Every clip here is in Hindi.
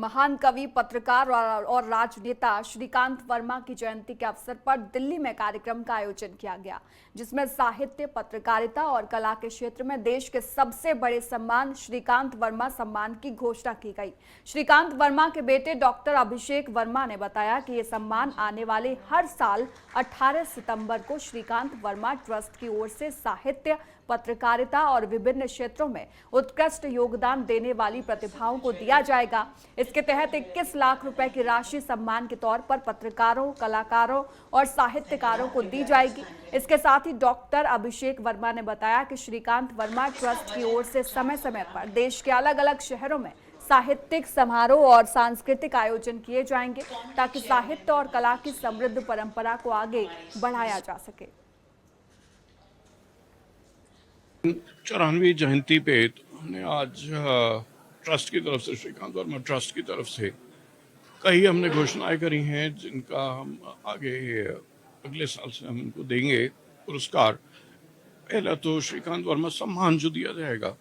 महान कवि, पत्रकार और राजनेता श्रीकांत वर्मा की जयंती के अवसर पर दिल्ली में कार्यक्रम का आयोजन किया गया, जिसमें साहित्य, पत्रकारिता और कला के क्षेत्र में देश के सबसे बड़े सम्मान श्रीकांत वर्मा सम्मान की घोषणा की गई। श्रीकांत वर्मा के बेटे डॉक्टर अभिषेक वर्मा ने बताया कि ये सम्मान आने वाले हर साल 18 सितंबर को श्रीकांत वर्मा ट्रस्ट की ओर से साहित्य, पत्रकारिता और विभिन्न क्षेत्रों में उत्कृष्ट योगदान देने वाली प्रतिभाओं को दिया जाएगा। इसके तहत 21 लाख रुपए की राशि सम्मान के तौर पर पत्रकारों, कलाकारों और साहित्यकारों को दी जाएगी। इसके साथ ही डॉक्टर अभिषेक वर्मा ने बताया कि श्रीकांत वर्मा ट्रस्ट की ओर से समय समय पर देश के अलग अलग शहरों में साहित्यिक समारोह और सांस्कृतिक आयोजन किए जाएंगे, ताकि साहित्य और कला की समृद्ध परंपरा को आगे बढ़ाया जा सके। 94वीं जयंती पे हमने आज ट्रस्ट की तरफ से, श्रीकांत वर्मा ट्रस्ट की तरफ से कई हमने घोषणाएं करी हैं, जिनका हम आगे अगले साल से हम उनको देंगे पुरस्कार। पहला तो श्रीकांत वर्मा सम्मान जो दिया जाएगा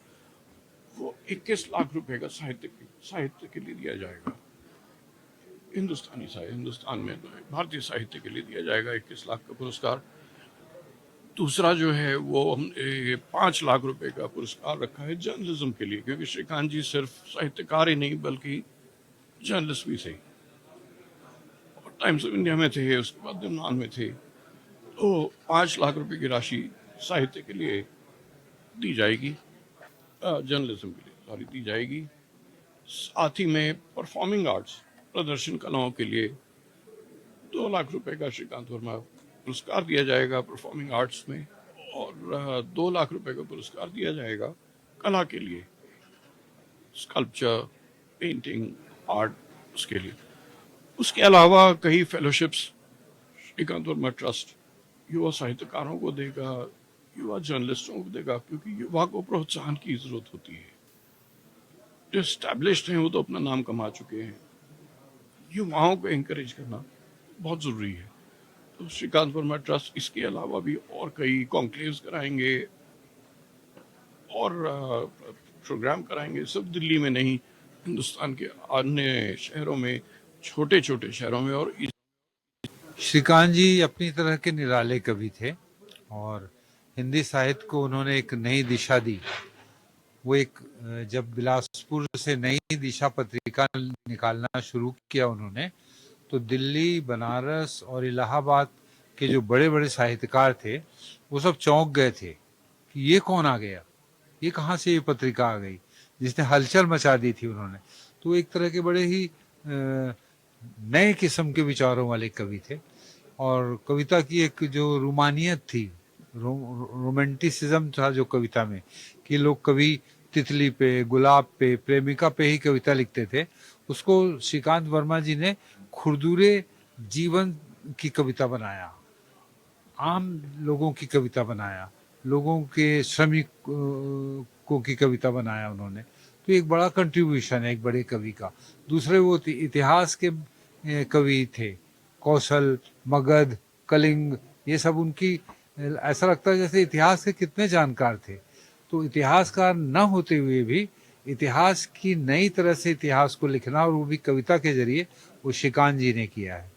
वो 21 लाख रुपए का साहित्य के लिए दिया जाएगा। हिंदुस्तान में भारतीय साहित्य के लिए दिया जाएगा 21 लाख का पुरस्कार। दूसरा जो है वो हमने 5 लाख रुपए का पुरस्कार रखा है जर्नलिज्म के लिए, क्योंकि श्रीकांत जी सिर्फ साहित्यकार ही नहीं बल्कि जर्नलिस्ट भी थे और टाइम्स ऑफ इंडिया में थे, उसके बाद दिनमान में थे। तो 5 लाख रुपए की राशि साहित्य के लिए दी जाएगी, जर्नलिज्म के लिए दी जाएगी। साथ ही में परफॉर्मिंग आर्ट्स, प्रदर्शन कलाओं के लिए 2 लाख रुपए का श्रीकांत वर्मा पुरस्कार दिया जाएगा परफॉर्मिंग आर्ट्स में, और 2 लाख रुपए का पुरस्कार दिया जाएगा कला के लिए, स्कल्पचर, पेंटिंग, आर्ट, उसके लिए। उसके अलावा कई फेलोशिप्स श्रीकांत वर्मा ट्रस्ट युवा साहित्यकारों को देगा, युवा जर्नलिस्टों को देगा, क्योंकि युवा को प्रोत्साहन की जरूरत होती है। जो एस्टैब्लिश्ड हैं वो तो अपना नाम कमा चुके हैं, युवाओं को एंकरेज करना बहुत जरूरी है। तो श्रीकांत वर्मा ट्रस्ट इसके अलावा भी और कई कॉन्क्लेव्स कराएंगे और प्रोग्राम कराएंगे, सब दिल्ली में नहीं, हिंदुस्तान के अन्य शहरों में, छोटे छोटे शहरों में। और श्रीकांत जी अपनी तरह के निराले कवि थे और हिंदी साहित्य को उन्होंने एक नई दिशा दी। वो जब बिलासपुर से नई दिशा पत्रिका निकालना शुरू किया उन्होंने, तो दिल्ली, बनारस और इलाहाबाद के जो बड़े बड़े साहित्यकार थे वो सब चौंक गए थे कि ये कौन आ गया, ये कहाँ से ये पत्रिका आ गई, जिसने हलचल मचा दी थी उन्होंने। तो एक तरह के बड़े ही नए किस्म के विचारों वाले कवि थे और कविता की एक जो रूमानियत थी, रोमांटिसिज्म था जो कविता में, कि लोग कवि तितली पे, गुलाब पे, प्रेमिका पे ही कविता लिखते थे, उसको श्रीकांत वर्मा जी ने खुरदुरे जीवन की कविता बनाया, आम लोगों की कविता बनाया, लोगों के श्रमिकों की कविता बनाया उन्होंने। तो एक बड़ा कंट्रीब्यूशन है एक बड़े कवि का। दूसरे वो इतिहास के कवि थे, कौशल, मगध, कलिंग, ये सब उनकी, ऐसा लगता है जैसे इतिहास के कितने जानकार थे। तो इतिहासकार न होते हुए भी इतिहास की नई तरह से इतिहास को लिखना, और वो भी कविता के जरिए, वो श्रीकांत जी ने किया है।